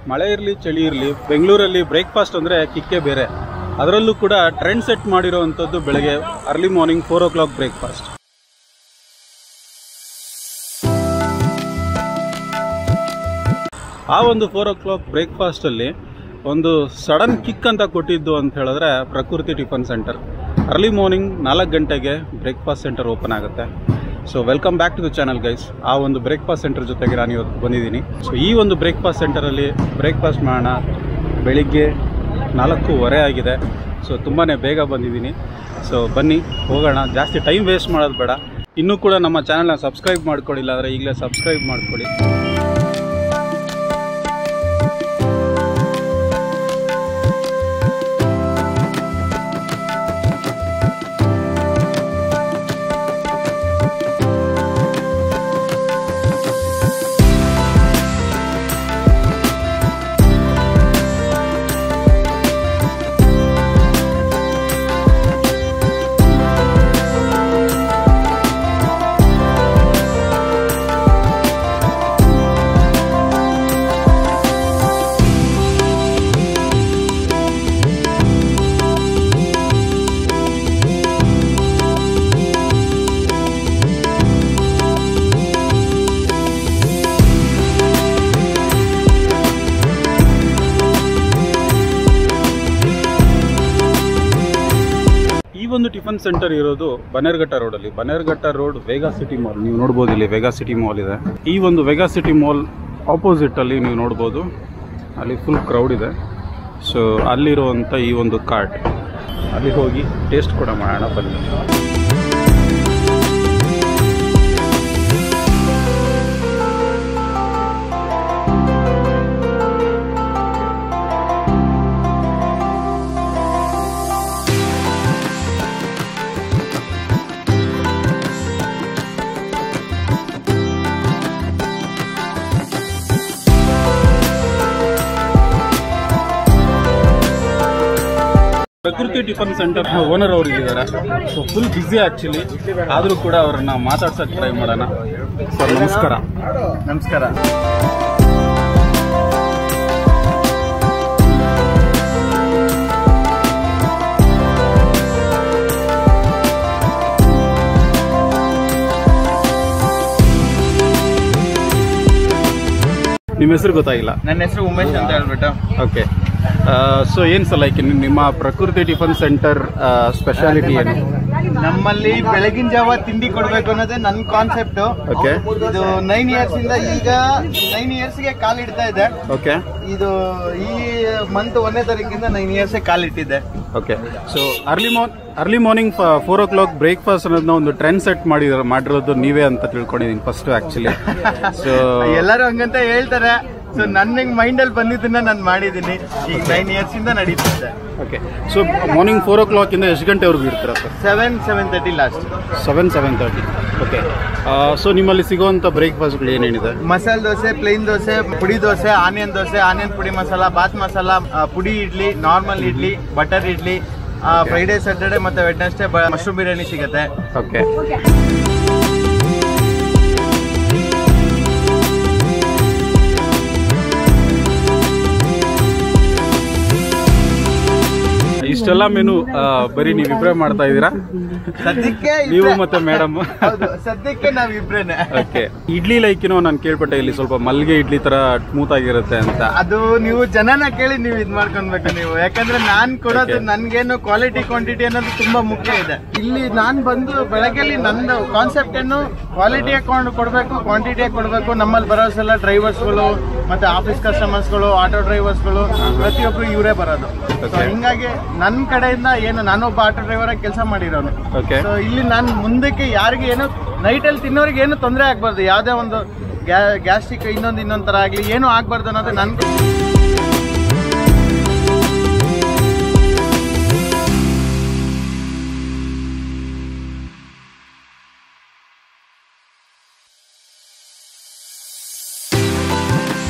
ಮಳೆ ಇರಲಿ ಚಳಿ ಇರಲಿ ಬೆಂಗಳೂರಲ್ಲಿ ಬ್ರೇಕ್ಫಾಸ್ಟ್ ಅಂದರೆ ಕಿಕ್ಕೇ ಬೇರೆ. ಅದರಲ್ಲೂ ಕೂಡ ಟ್ರೆಂಡ್ ಸೆಟ್ ಮಾಡಿರೋವಂಥದ್ದು ಬೆಳಗ್ಗೆ ಅರ್ಲಿ ಮಾರ್ನಿಂಗ್ 4 o'clock ಬ್ರೇಕ್ಫಾಸ್ಟ್. ಆ ಒಂದು 4 o'clock ಬ್ರೇಕ್ಫಾಸ್ಟಲ್ಲಿ ಒಂದು ಸಡನ್ ಕಿಕ್ ಅಂತ ಕೊಟ್ಟಿದ್ದು ಅಂತ ಹೇಳಿದ್ರೆ ಪ್ರಕೃತಿ ಟಿಫನ್ ಸೆಂಟರ್. ಅರ್ಲಿ ಮಾರ್ನಿಂಗ್ 4 ಗಂಟೆಗೆ ಬ್ರೇಕ್ಫಾಸ್ಟ್ ಸೆಂಟರ್ ಓಪನ್ ಆಗುತ್ತೆ. So welcome back to the channel guys. ಆ ಒಂದು ಬ್ರೇಕ್ಫಾಸ್ಟ್ ಸೆಂಟರ್ ಜೊತೆಗೆ ನಾನು ಇವತ್ತು ಬಂದಿದ್ದೀನಿ. ಸೊ ಈ ಒಂದು ಬ್ರೇಕ್ಫಾಸ್ಟ್ ಸೆಂಟರಲ್ಲಿ ಬ್ರೇಕ್ಫಾಸ್ಟ್ ಮಾಡೋಣ. ಬೆಳಿಗ್ಗೆ 4:15 ಆಗಿದೆ. ಸೊ ತುಂಬಾ ಬೇಗ ಬಂದಿದ್ದೀನಿ. ಸೊ ಬನ್ನಿ ಹೋಗೋಣ, ಜಾಸ್ತಿ ಟೈಮ್ ವೇಸ್ಟ್ ಮಾಡೋದು ಬೇಡ. ಇನ್ನೂ ಕೂಡ ನಮ್ಮ ಚಾನಲ್ನ ಸಬ್ಸ್ಕ್ರೈಬ್ ಮಾಡ್ಕೊಳ್ಳಿಲ್ಲ ಅಂದರೆ ಈಗಲೇ ಸಬ್ಸ್ಕ್ರೈಬ್ ಮಾಡ್ಕೊಳ್ಳಿ. ಒಂದು ಟಿಫನ್ ಸೆಂಟರ್ ಇರೋದು ಬನ್ನೇರ್ಘಟ್ಟ ರೋಡಲ್ಲಿ. Bannerghatta road Vega city mall ನೀವು ನೋಡ್ಬೋದು. ಇಲ್ಲಿ ವೇಗಾ ಸಿಟಿ ಮಾಲ್ ಇದೆ. ಈ ಒಂದು ವೇಗಾ ಸಿಟಿ ಮಾಲ್ ಆಪೋಸಿಟ್ ಅಲ್ಲಿ ನೀವು ನೋಡ್ಬೋದು, ಅಲ್ಲಿ ಫುಲ್ ಕ್ರೌಡ್ ಇದೆ. ಸೊ ಅಲ್ಲಿರುವಂಥ ಈ ಒಂದು ಕಾರ್ಟ್ ಅಲ್ಲಿ ಹೋಗಿ ಟೇಸ್ಟ್ ಕೂಡ ಮಾಡೋಣ ಬನ್ನಿ. ಪ್ರಕೃತಿ ಟಿಫನ್ ಸೆಂಟರ್ ಓನರ್ ಅವರು ಇದ್ದಾರೆ. ಸೊ ಫುಲ್ ಬ್ಯುಸಿ ಆ್ಯಕ್ಚುಲಿ, ಆದರೂ ಕೂಡ ಅವ್ರನ್ನ ಮಾತಾಡ್ಸೋಕ್ಕೆ ಟ್ರೈ ಮಾಡೋಣ. ಸರ್ ನಮಸ್ಕಾರ. ನಮಸ್ಕಾರ. ನಿಮ್ಮ ಹೆಸರು ಗೊತ್ತಾಗಿಲ್ಲ? ನನ್ನ ಹೆಸರು ಉಮೇಶ್ ಅಂತ ಹೇಳ್ಬಿಟ್ಟು. ಓಕೆ. ಸೊ ಏನು ಸರ್ ಲೈಕ್ ನಿಮ್ಮ ಪ್ರಕೃತಿ ಟಿಫನ್ ಸೆಂಟರ್ ಸ್ಪೆಷಾಲಿಟಿ ಏನು? ನಮ್ಮಲ್ಲಿ ಬೆಳಗಿನ ಜಾವ ತಿಂಡಿ ಕೊಡ್ಬೇಕು ಅನ್ನೋದೇ ನನ್ನ ಕಾನ್ಸೆಪ್ಟ್. ಓಕೆ. ಇದು 9 years ಇಂದ ಈಗ 9 yearsಗೆ ಕಾಲಿಡ್ತಾ ಇದೆ. ಓಕೆ. ಇದು ಈ ಮಂತ್ 1ನೇ ತಾರೀಕಿಂದ 9 years ಕಾಲಿಟ್ಟಿದೆ. Okay. So early morning 4 o'clock breakfast ಅನ್ನೋದನ್ನ ಒಂದು ಟ್ರೆಂಡ್ ಸೆಟ್ ಮಾಡಿರೋದು ನೀವೇ ಅಂತ ತಿಳ್ಕೊಂಡಿದ್ದೀನಿ ಫಸ್ಟ್ ಆಕ್ಚುಲಿ. ಸೊ ಎಲ್ಲರೂ ಹಂಗಂತ ಹೇಳ್ತಾರೆ. ಸೊ ನನ್ನ ಮೈಂಡ್ ಅಲ್ಲಿ ಬಂದಿದ್ದನ್ನ ನಾನು ಮಾಡಿದ್ದೀನಿ. ಈಗ 9 years ಇಂದ ನಡೀತಿದೆ. ಓಕೆ. ಸೊ ಮಾರ್ನಿಂಗ್ 4 o'clock ಇಂದ ಎಷ್ಟು ಗಂಟೆವರೆಗೂ ಇರ್ತೀರಾ ಸರ್? 7-7:30 ಲಾಸ್ಟ್. 7-7:30. ಓಕೆ. ಸೊ ನಿಮ್ಮಲ್ಲಿ ಸಿಗುವಂಥ ಬ್ರೇಕ್ಫಾಸ್ಟ್ಗಳು ಏನೇನಿದೆ? ಮಸಾಲೆ ದೋಸೆ, ಪ್ಲೇನ್ ದೋಸೆ, ಪುಡಿ ದೋಸೆ, ಆನಿಯನ್ ಪುಡಿ ಮಸಾಲ, ಬಾತ್ ಮಸಾಲ, ಪುಡಿ idli, normal idli, butter idli, Friday Saturday ಮತ್ತೆ ವೆಡ್ನೆಸ್ಡೇ ಮಶ್ರೂಮ್ ಬಿರಿಯಾನಿ ಸಿಗುತ್ತೆ. ಓಕೆ. ಇಷ್ಟೆಲ್ಲ ಮೆನು ಬರೀ ನೀವಿಬ್ರೇ ಮಾಡ್ತಾ ಇದ್ದೀರಾ? ಸದ್ಯಕ್ಕೆ ನೀವು ಮತ್ತೆ ಮೇಡಮ್? ಸದ್ಯಕ್ಕೆ ನಾವಿಬ್ರೇನೆ. ಓಕೆ. ಇಡ್ಲಿ ಲೈಕ್ ನಾನು ಕೇಳ್ಪಟ್ಟೆ ಇಲ್ಲಿ ಸ್ವಲ್ಪ ಮಲ್ಗೆ ಇಡ್ಲಿ ತರ ಸ್ಮೂತ್ ಆಗಿರುತ್ತೆ ಅಂತ. ಅದು ನೀವು ಜನನ ಕೇಳಿ ನೀವು ಇದ್ ಮಾಡ್ಕೊಳ್ಬೇಕು ನೀವು. ಯಾಕಂದ್ರೆ ನಾನ್ ಕೊಡೋದು ನನ್ಗೇನು ಕ್ವಾಲಿಟಿ ಕ್ವಾಂಟಿಟಿ ಅನ್ನೋದು ತುಂಬಾ ಮುಖ್ಯ ಇದೆ. ಇಲ್ಲಿ ನಾನ್ ಬಂದು ಬೆಳಗ್ಗೆಲ್ಲಿ ನಂದು ಕಾನ್ಸೆಪ್ಟ್ ಏನು ಕ್ವಾಲಿಟಿಯಾಗಿ ಕೊಡ್ಬೇಕು, ಕ್ವಾಂಟಿಟಿಯಾಗಿ ಕೊಡ್ಬೇಕು. ನಮ್ಮಲ್ಲಿ ಬರೋಸೆಲ್ಲ ಡ್ರೈವರ್ಸ್ಗಳು ಮತ್ತೆ ಆಫೀಸ್ ಕಸ್ಟಮರ್ಸ್ಗಳು, ಆಟೋ ಡ್ರೈವರ್ಸ್ಗಳು ಪ್ರತಿಯೊಬ್ರು ಇವರೇ ಬರೋದು. ಹಿಂಗಾಗಿ ನನ್ನ ಕಡೆಯಿಂದ ಏನು ನಾನೊಬ್ಬ ಆಟೋ ಡ್ರೈವರ್ ಆಗಿ ಕೆಲಸ ಮಾಡಿರೋನು. ಸೊ ಇಲ್ಲಿ ನಾನು ಮುಂದಕ್ಕೆ ಯಾರಿಗೆ ಏನು ನೈಟಲ್ಲಿ ತಿನ್ನೋರಿಗೆ ಏನು ತೊಂದರೆ ಆಗ್ಬಾರ್ದು, ಯಾವುದೇ ಒಂದು ಗ್ಯಾಸ್ಟ್ರಿಕ್ ಇನ್ನೊಂದು ತರ ಆಗ್ಲಿ ಏನು ಆಗ್ಬಾರ್ದು ಅನ್ನೋದು ನನ್ಗೆ.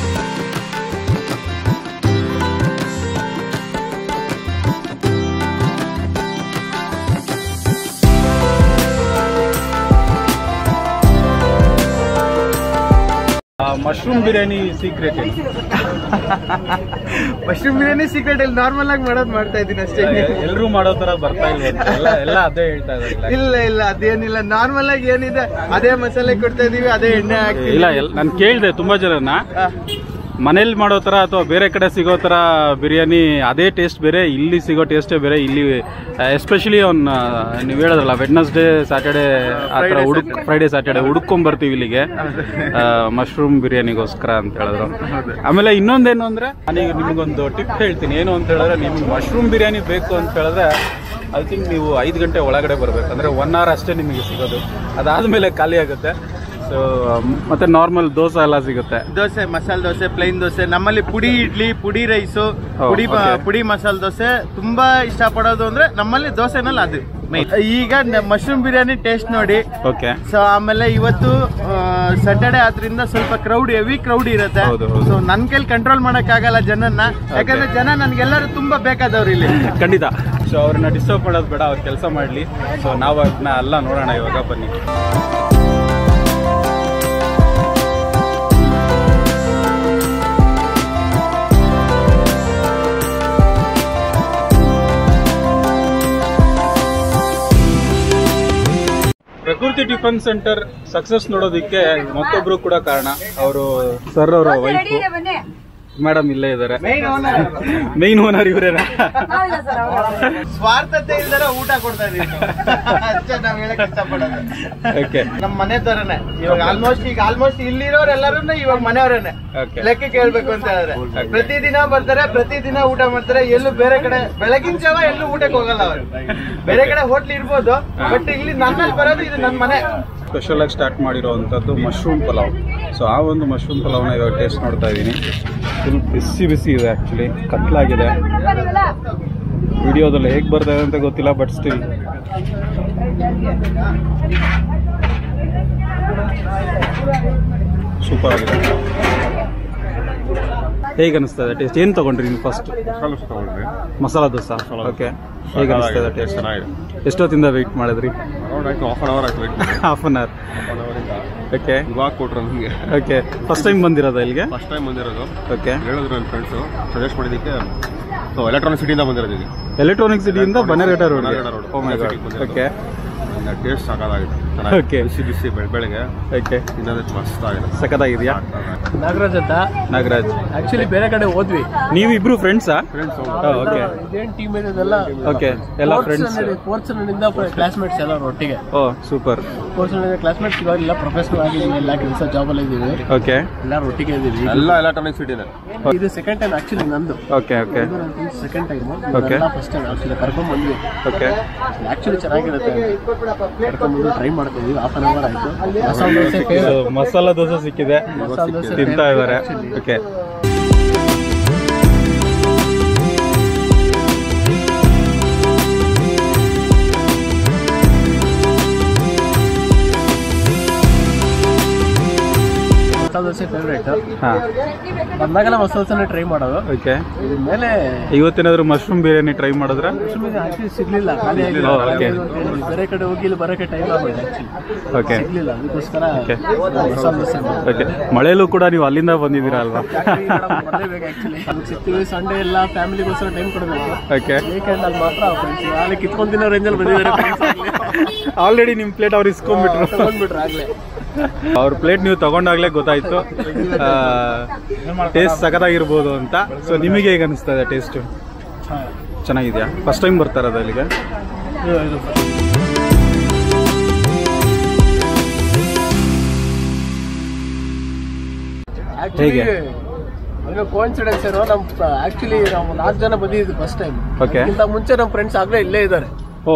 Mushroom biryani secret mushroom biryani secret ಇಲ್ಲಿ ನಾರ್ಮಲ್ ಆಗಿ ಮಾಡೋದು ಮಾಡ್ತಾ ಇದ್ದೀನಿ ಅಷ್ಟೇ. ಎಲ್ಲರೂ ಮಾಡೋ ತರ ಬರ್ತಾ ಇಲ್ಲ, ಎಲ್ಲ ಅದೇ ಹೇಳ್ತಾ ಇದ್ದಾರೆ. ಇಲ್ಲ ಅದೇನಿಲ್ಲ, ನಾರ್ಮಲ್ ಆಗಿ ಏನಿದೆ ಅದೇ ಮಸಾಲೆ ಕೊಡ್ತಾ ಇದೀವಿ, ಅದೇ ಎಣ್ಣೆ ಹಾಕಿ. ಇಲ್ಲ ನಾನು ಕೇಳಿದೆ ತುಂಬಾ ಜನನ, ಮನೇಲಿ ಮಾಡೋ ತರ ಅಥವಾ ಬೇರೆ ಕಡೆ ಸಿಗೋ ತರ ಬಿರಿಯಾನಿ ಅದೇ ಟೇಸ್ಟ್ ಬೇರೆ, ಇಲ್ಲಿ ಸಿಗೋ ಟೇಸ್ಟೇ ಬೇರೆ. ಇಲ್ಲಿ ಎಸ್ಪೆಷಲಿ ನೀವು ಹೇಳಿದ್ರಲ್ಲ ವೆಡ್ನೆಸ್ಡೇ ಸ್ಯಾಟರ್ಡೇ ಆ ಥರ ಫ್ರೈಡೇ ಸ್ಯಾಟರ್ಡೇ ಹುಡ್ಕೊಂಡ್ ಬರ್ತೀವಿ ಇಲ್ಲಿಗೆ ಮಶ್ರೂಮ್ ಬಿರಿಯಾನಿಗೋಸ್ಕರ ಅಂತ ಹೇಳಿದ್ರು. ಆಮೇಲೆ ಇನ್ನೊಂದೇನು ಅಂದ್ರೆ ನಾನೀಗ ನಿಮ್ಗೊಂದು ಟಿಪ್ ಹೇಳ್ತೀನಿ. ಏನು ಅಂತ ಹೇಳಿದ್ರೆ, ನಿಮ್ಗೆ ಮಶ್ರೂಮ್ ಬಿರಿಯಾನಿ ಬೇಕು ಅಂತ ಹೇಳಿದ್ರೆ ಐ ಥಿಂಕ್ ನೀವು 5 ಗಂಟೆ ಒಳಗಡೆ ಬರ್ಬೇಕು. ಅಂದ್ರೆ 1 hour ಅಷ್ಟೇ ನಿಮಗೆ ಸಿಗೋದು, ಅದಾದ್ಮೇಲೆ ಖಾಲಿ ಆಗುತ್ತೆ. ಸೊ ಮತ್ತೆ ನಾರ್ಮಲ್ ದೋಸೆ ಎಲ್ಲ ಸಿಗುತ್ತೆ. ದೋಸೆ, ಮಸಾಲೆ ದೋಸೆ, ಪ್ಲೈನ್ ದೋಸೆ, ನಮ್ಮಲ್ಲಿ ಪುಡಿ ಇಡ್ಲಿ, ಪುಡಿ ರೈಸು, ಪುಡಿ ಮಸಾಲೆ ದೋಸೆ ತುಂಬಾ ಇಷ್ಟಪಡೋದು ಅಂದ್ರೆ ನಮ್ಮಲ್ಲಿ ದೋಸೆನಲ್ಲಿ ಅದು. ಈಗ ಮಶ್ರೂಮ್ ಬಿರಿಯಾನಿ ಟೇಸ್ಟ್ ನೋಡಿ. ಓಕೆ. ಸೊ ಆಮೇಲೆ ಇವತ್ತು ಸ್ಯಾಟರ್ಡೆ ಆದ್ರಿಂದ ಸ್ವಲ್ಪ ಹೆವಿ ಕ್ರೌಡ್ ಇರುತ್ತೆ. ಸೊ ನನ್ ಕೈಲಿ ಕಂಟ್ರೋಲ್ ಮಾಡಕ್ ಆಗಲ್ಲ ಜನನ್ನ, ಯಾಕಂದ್ರೆ ಜನ ನನ್ಗೆಲ್ಲರೂ ತುಂಬಾ ಬೇಕಾದವ್ರು ಇಲ್ಲಿ. ಖಂಡಿತ. ಸೊ ಅವ್ರನ್ನ ಡಿಸ್ಟರ್ಬ್ ಮಾಡೋದು ಬೇಡ, ಅವ್ರು ಕೆಲಸ ಮಾಡ್ಲಿ. ಸೊ ನಾವು ಅದನ್ನ ಎಲ್ಲ ನೋಡೋಣ ಇವಾಗ, ಬನ್ನಿ. ಪ್ರಕೃತಿ ಟಿಫನ್ ಸೆಂಟರ್ ಸಕ್ಸಸ್ ನೋಡೋದಿಕ್ಕೆ ಮತ್ತೊಬ್ರು ಕೂಡ ಕಾರಣ. ಅವರು ಸರ್ ಅವರ ವೈಫ್ ಮೇಡಮ್ ಇಲ್ಲೇ ಇದ್ದಾರೆ. Main owner ಇವರೇನಾ? ಸ್ವಾರ್ಥತೆ ಇಲ್ದಾರ ಊಟ ಕೊಡ್ತಾ ಇದೀವಿ ಅಷ್ಟೇ ನಾವ್ ಹೇಳಕ್ ಇಷ್ಟಪಡೋದು. ಓಕೆ. ನಮ್ ಮನೆ ತರನೇ ಇವಾಗ ಆಲ್ಮೋಸ್ಟ್ ಇಲ್ಲಿರೋರೆಲ್ಲರೂ ಇವಾಗ ಮನೆಯವರೇನೆ ಲೆಕ್ಕಕ್ಕೆ ಹೇಳ್ಬೇಕು ಅಂತ ಹೇಳಿದ್ರೆ. ಪ್ರತಿದಿನ ಬರ್ತಾರೆ, ಪ್ರತಿದಿನ ಊಟ ಮಾಡ್ತಾರೆ. ಎಲ್ಲೂ ಬೇರೆ ಕಡೆ ಬೆಳಗಿನ ಜಾವ ಎಲ್ಲೂ ಊಟಕ್ಕೆ ಹೋಗಲ್ಲ ಅವ್ರು. ಬೇರೆ ಕಡೆ ಹೋಟ್ಲ್ ಇರ್ಬೋದು, ಬಟ್ ಇಲ್ಲಿ ನನ್ನಲ್ಲಿ ಬರೋದು ಇದು ನನ್ ಮನೆ. ಸ್ಪೆಷಲ್ ಆಗಿ ಸ್ಟಾರ್ಟ್ ಮಾಡಿರೋವಂಥದ್ದು ಮಶ್ರೂಮ್ ಪಲಾವ್. ಸೊ ಆ ಒಂದು ಮಶ್ರೂಮ್ ಪಲಾವ್ನ ಇವಾಗ ಟೇಸ್ಟ್ ನೋಡ್ತಾ ಇದ್ದೀನಿ. ಫುಲ್ ಬಿಸಿ ಇದೆ, ಆ್ಯಕ್ಚುಲಿ ಕತ್ಲಾಗಿದೆ. ವಿಡಿಯೋದಲ್ಲಿ ಹೇಗೆ ಬರ್ತಾ ಇದೆ ಅಂತ ಗೊತ್ತಿಲ್ಲ, ಬಟ್ ಸ್ಟಿಲ್ ಸೂಪರ್ ಆಗಿದೆ. ಹೇಗೆ ಅನಿಸ್ತಾ ಇದೆ ಟೇಸ್ಟ್? ಏನು ತಗೊಂಡ್ರಿ ನೀವು ಫಸ್ಟ್? ಮಸಾಲಾ ದೋಸಾ. ಓಕೆ. ಹೇಗೆ ಅನಿಸ್ತಾ ಇದೆ ಟೇಸ್ಟ್? ಎಷ್ಟೊತ್ತಿಂದ ವೆಯ್ಟ್ ಮಾಡಿದ್ರಿ? Half an hour. ಓಕೆ. ಇವಾಗ ಕೊಟ್ರು ನಮಗೆ. ಓಕೆ. ಫಸ್ಟ್ ಟೈಮ್ ಬಂದಿರೋದು ಇಲ್ಲಿಗೆ? ಫಸ್ಟ್ ಟೈಮ್ ಬಂದಿರೋದು. ಓಕೆ. ಹೇಳಿದ್ರು ನನ್ನ ಫ್ರೆಂಡ್ಸು ಸಜೆಸ್ಟ್ ಮಾಡಿದ್ದಕ್ಕೆ. ಸೊ ಎಲೆಕ್ಟ್ರಾನಿಕ್ ಸಿಟಿಯಿಂದ ಬಂದಿರೋದು ಇಲ್ಲಿ. ಎಲೆಕ್ಟ್ರಾನಿಕ್ ಸಿಟಿಯಿಂದ Bannerghatta road. Oh my god. Okay. Taste ಸಾಕಾಗಿದೆ. ಓಕೆ. ಬಿಸಿ ಬೆಳಗ್ಗೆ. ಓಕೆ. ಇನ್ನೊಂದು ಮಸ್ತ್ ಆಗಿದೆ. ಸಖತ್ತಾಗಿದೆಯಾ? ನಾಗರಾಜ್ ಅಂತ. ನಾಗರಾಜ್. ಆಕ್ಚುಲಿ ಬೇರೆ ಕಡೆ ಹೋದ್ವಿ. ನೀವು ಇಬ್ರು ಫ್ರೆಂಡ್ಸಾ? ಫ್ರೆಂಡ್ಸ್. ಓಕೆ. ಇದೇನ್ ಟೀಮ್ ಇದೆಲ್ಲ. ಓಕೆ. ಎಲ್ಲ ಫ್ರೆಂಡ್ಸ್. ಫೋರ್ತ್ ಸ್ಟ್ಯಾಂಡರ್ಡ್ ಕ್ಲಾಸ್ಮೇಟ್ಸ್ ಎಲ್ಲ ಒಟ್ಟಿಗೆ. ಓ ಸೂಪರ್. ಫೋರ್ತ್ ಸ್ಟ್ಯಾಂಡರ್ಡ್ ಕ್ಲಾಸ್ಮೇಟ್ಸ್ ಇವಾಗೆಲ್ಲ ಪ್ರೊಫೆಷನಲ್ ಆಗಿದ್ದೀವಿ, ಎಲ್ಲ ಕೆಲಸ ಜಾಬ್ ಅಲ್ಲಿ ಇದ್ದೀವಿ. ಓಕೆ. ಎಲ್ಲರೂ ಒಟ್ಟಿಗೆ ಇದ್ದೀವಿ. ಎಲ್ಲ ಎಲೆಕ್ಟ್ರಾನಿಕ್ ಸಿಟಿನೇ. ಇದು ಸೆಕೆಂಡ್ ಟೈಮ್ ಆಕ್ಚುಲಿ ನಂದು. Okay. Okay. Second time. Okay. First time actually ಕರ್ಕೊಂಡ್ ಬಂದ್ವಿ. ಓಕೆ. ಆಕ್ಚುಲಿ ಚೆನ್ನಾಗಿರುತ್ತೆ. ಕರ್ಕೊಂಡ್ಬಂದು ಟ್ರೈ ಮಾಡ್ತೀವಿ. ಹಾಫ್ ಅನ್ ಅವರ್ ಆಯ್ತು. ಮಸಾಲಾ ದೋಸೆ ಸಿಕ್ಕಿದೆ, ತಿಂತಾ ಇದ್ದಾರೆ. ಓಕೆ. ಮಸಾಲೆ ದೋಸೆ ಫೇವ್ರೇಟ್. ಹಾಂ. ಬಂದಾಗೆಲ್ಲ ಮಸಾಲೆ ದೋಸೆನೇ ಟ್ರೈ ಮಾಡೋದು. ಓಕೆ. ಮೇಲೆ ಇವತ್ತೇನಾದ್ರು ಮಶ್ರೂಮ್ ಬಿರಿಯಾನಿ ಟ್ರೈ ಮಾಡಿದ್ರೆ? ಆಕ್ಚುಲಿ ಸಿಗ್ಲಿಲ್ಲ, ಖಾಲಿ ಆಗಿಲ್ಲ. ಬೇರೆ ಕಡೆ ಹೋಗಿ ಇಲ್ಲಿ ಬರೋಕೆ ಟೈಮ್ ಆಗೋದು ಆಕ್ಚುಲಿ. ಓಕೆ. ಸಿಗ್ಲಿಲ್ಲ, ಅದಕ್ಕೋಸ್ಕರ ಮಸಾಲೆ ದೋಸೆ. ಓಕೆ. ಮಳೆಯಲ್ಲೂ ಕೂಡ ನೀವು ಅಲ್ಲಿಂದ ಬಂದಿದ್ದೀರಾ ಅಲ್ವಾ? ಆಕ್ಚುಲಿ ಸಿಗ್ತೀವಿ. ಸಂಡೇ ಎಲ್ಲ ಫ್ಯಾಮಿಲಿಗೋಸ್ಕರ ಟೈಮ್ ಕೊಡಬೇಕು. ಓಕೆ. ವೀಕೆಂಡ್ ಅಲ್ಲಿ ಮಾತ್ರ ಫ್ರೆಂಡ್ಸ್ ಅಲ್ಲಿ ಕಿತ್ಕೊಂಡ್ ತಿನ್ನೋ ರೇಂಜಲ್ಲಿ ಬಂದಿದ್ದಾರೆ. ಆಲ್ರೆಡಿ ನಿಮ್ಮ ಪ್ಲೇಟ್ ಅವ್ರು ಇಸ್ಕೊಂಡ್ಬಿಟ್ರು. ತಗೊಂಡ್ಬಿಟ್ರು ಆಗ್ಲೇ. ಅವ್ರ ಪ್ಲೇಟ್ ನೀವು ತಗೊಂಡಾಗ್ಲೇ ಗೊತ್ತಾಯ್ತು ಟೇಸ್ಟ್ ಸಖತ್ತಾಗಿರ್ಬೋದು ಅಂತ. ಸೊ ನಿಮಗೆ ಹೇಗೆ ಅನಿಸ್ತಾ ಇದೆ ಟೇಸ್ಟ್? ಚೆನ್ನಾಗಿದೆಯಾ? ಫಸ್ಟ್ ಟೈಮ್ ಬರ್ತಾರದ ಇಲ್ಲಿಗೆ? ಹೇಗೆ? ಕೋಇನ್ಸಿಡೆನ್ಸ್ ಏನೋ, ನಮ್ ಆಕ್ಚುಲಿ ನಾವು 4 ಜನ ಬಂದಿದ್ವಿ ಫಸ್ಟ್ ಟೈಮ್. ಓಕೆ. ಇಂತ ಮುಂಚೆ ನಮ್ಮ ಫ್ರೆಂಡ್ಸ್ ಆಗ್ಲೇ ಇಲ್ಲೇ ಇದ್ದಾರೆ. ಓ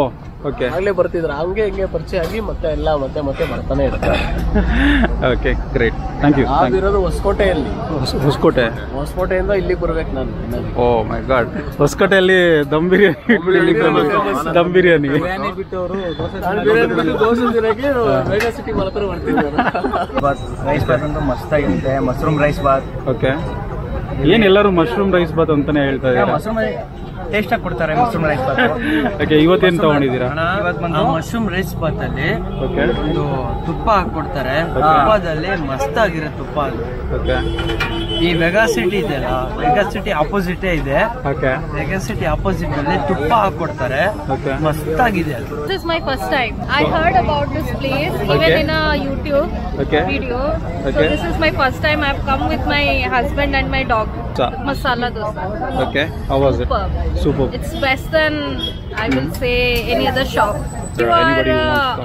ಓಕೆ. ಆಗ್ಲೇ ಬರ್ತಿದ್ರು, ಹಂಗೆ ಹಿಂಗೆ ಪರಿಚಯ ಆಗಿ ಮತ್ತೆ ಎಲ್ಲ ಮತ್ತೆ ಬರ್ತಾನೆ ಇರ್ತಾರೆ. Okay great, thank you. ನಾವಿರೋದು ಹೊಸಕೋಟೆಯಲ್ಲಿ. ಹೊಸಕೋಟೆಯಿಂದ ಇಲ್ಲಿಗೆ ಬರ್ಬೇಕು ನಾನು. Oh my god. ಹೊಸಕೋಟೆಯಲ್ಲಿ ದಮ್ ಬಿರಿಯಾನಿ ದಮ್ ಬಿರಿಯಾನಿ ದೋಸೆ ತಿನ್ನಕ್ಕೆ ವೇಗಾ ಸಿಟಿ ಮಾತ್ರ ಬರ್ತಿದ್ದಾರೆ. ರೈಸ್ ಬಾತ್ ಅಂತೂ ಮಸ್ತ್ ಆಗಿರುತ್ತೆ. Mushroom rice bath. ಓಕೆ. ಏನ್ ಎಲ್ಲರೂ ಮಶ್ರೂಮ್ ರೈಸ್ ಬಾತ್ ಅಂತಾನೆ ಹೇಳ್ತಾ ಇದ್ದಾರೆ. ಮಶ್ರೂಮ್ ಟೇಸ್ಟ್ ಆಗಿ ಕೊಡ್ತಾರೆ ಮಶ್ರೂಮ್ ರೈಸ್ ಬಾತ್. ಓಕೆ, ಇವತ್ತೇನು ತಗೊಂಡಿದ್ದೀರಾ? ಇವತ್ತು ಬಂದು ಮಶ್ರೂಮ್ ರೈಸ್ ಬಾತ್ ಅಲ್ಲಿ ಓಕೆ, ಒಂದು ತುಪ್ಪ ಹಾಕೊಡ್ತಾರೆ. ತುಪ್ಪದಲ್ಲಿ ಮಸ್ತ್ ಆಗಿರೋ ತುಪ್ಪ ಅದು. ಓಕೆ, ಈ ವೆಗಾ ಸಿಟಿ ಇದೆಯಲ್ಲ, ವೆಗಾ ಸಿಟಿ ಆಪೋಸಿಟ್ ಇದೆ. ಓಕೆ, ವೆಗಾ ಸಿಟಿ ಆಪೋಸಿಟ್ ಅಲ್ಲಿ ತುಪ್ಪ ಹಾಕೊಡ್ತಾರೆ. ಓಕೆ. ಮಸ್ತ್ ಆಗಿದೆ ಅದು. This is my first time. I heard about this place even in a YouTube video. So this is my first time. I've come with my husband and my dog. Masala dosa. Okay, how was it? Superb. It's best than I will say any other shop. You are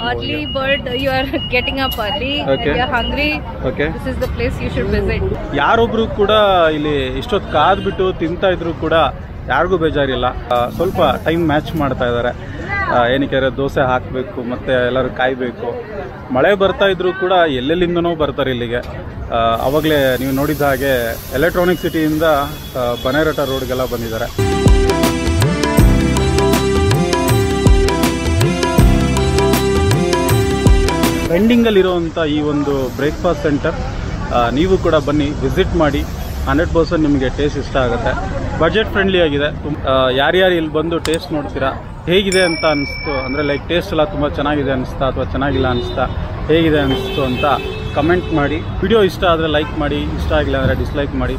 early bird. You are getting up early. Okay. You are hungry. Okay. This is the place you should visit. ಯಾರೊಬ್ರು ಕೂಡ ಇಲ್ಲಿ ಇಷ್ಟೊತ್ತು ಕಾದ್ಬಿಟ್ಟು ತಿಂತಾ ಇದ್ರು ಕೂಡ ಯಾರಿಗೂ ಬೇಜಾರಿಲ್ಲ. ಸ್ವಲ್ಪ time match ಮಾಡ್ತಾ ಇದ್ದಾರೆ. ಏನಕ್ಕೆ ದೋಸೆ ಹಾಕಬೇಕು ಮತ್ತು ಎಲ್ಲರೂ ಕಾಯಬೇಕು. ಮಳೆ ಬರ್ತಾ ಇದ್ರು ಕೂಡ ಎಲ್ಲೆಲ್ಲಿಂದನೋ ಬರ್ತಾರೆ ಇಲ್ಲಿಗೆ. ಆವಾಗಲೇ ನೀವು ನೋಡಿದ ಹಾಗೆ ಎಲೆಕ್ಟ್ರಾನಿಕ್ ಸಿಟಿಯಿಂದ ಬನ್ನೇರಘಟ್ಟ ರೋಡ್ಗೆಲ್ಲ ಬಂದಿದ್ದಾರೆ. ಟ್ರೆಂಡಿಂಗಲ್ಲಿರುವಂಥ ಈ ಒಂದು ಬ್ರೇಕ್ಫಾಸ್ಟ್ ಸೆಂಟರ್ ನೀವು ಕೂಡ ಬನ್ನಿ, ವಿಸಿಟ್ ಮಾಡಿ. 100% ನಿಮಗೆ ಟೇಸ್ಟ್ ಇಷ್ಟ ಆಗುತ್ತೆ. ಬಜೆಟ್ ಫ್ರೆಂಡ್ಲಿ ಆಗಿದೆ. ಯಾರ್ಯಾರು ಇಲ್ಲಿ ಬಂದು ಟೇಸ್ಟ್ ನೋಡ್ತೀರಾ, ಹೇಗಿದೆ ಅಂತ ಅನಿಸ್ತು ಅಂದರೆ ಲೈಕ್ ಟೇಸ್ಟ್ ಎಲ್ಲ ತುಂಬ ಚೆನ್ನಾಗಿದೆ ಅನಿಸ್ತಾ ಅಥವಾ ಚೆನ್ನಾಗಿಲ್ಲ ಅನಿಸ್ತಾ, ಹೇಗಿದೆ ಅನಿಸ್ತು ಅಂತ ಕಮೆಂಟ್ ಮಾಡಿ. ವಿಡಿಯೋ ಇಷ್ಟ ಆದರೆ ಲೈಕ್ ಮಾಡಿ, ಇಷ್ಟ ಆಗಿಲ್ಲ ಅಂದರೆ ಡಿಸ್ಲೈಕ್ ಮಾಡಿ.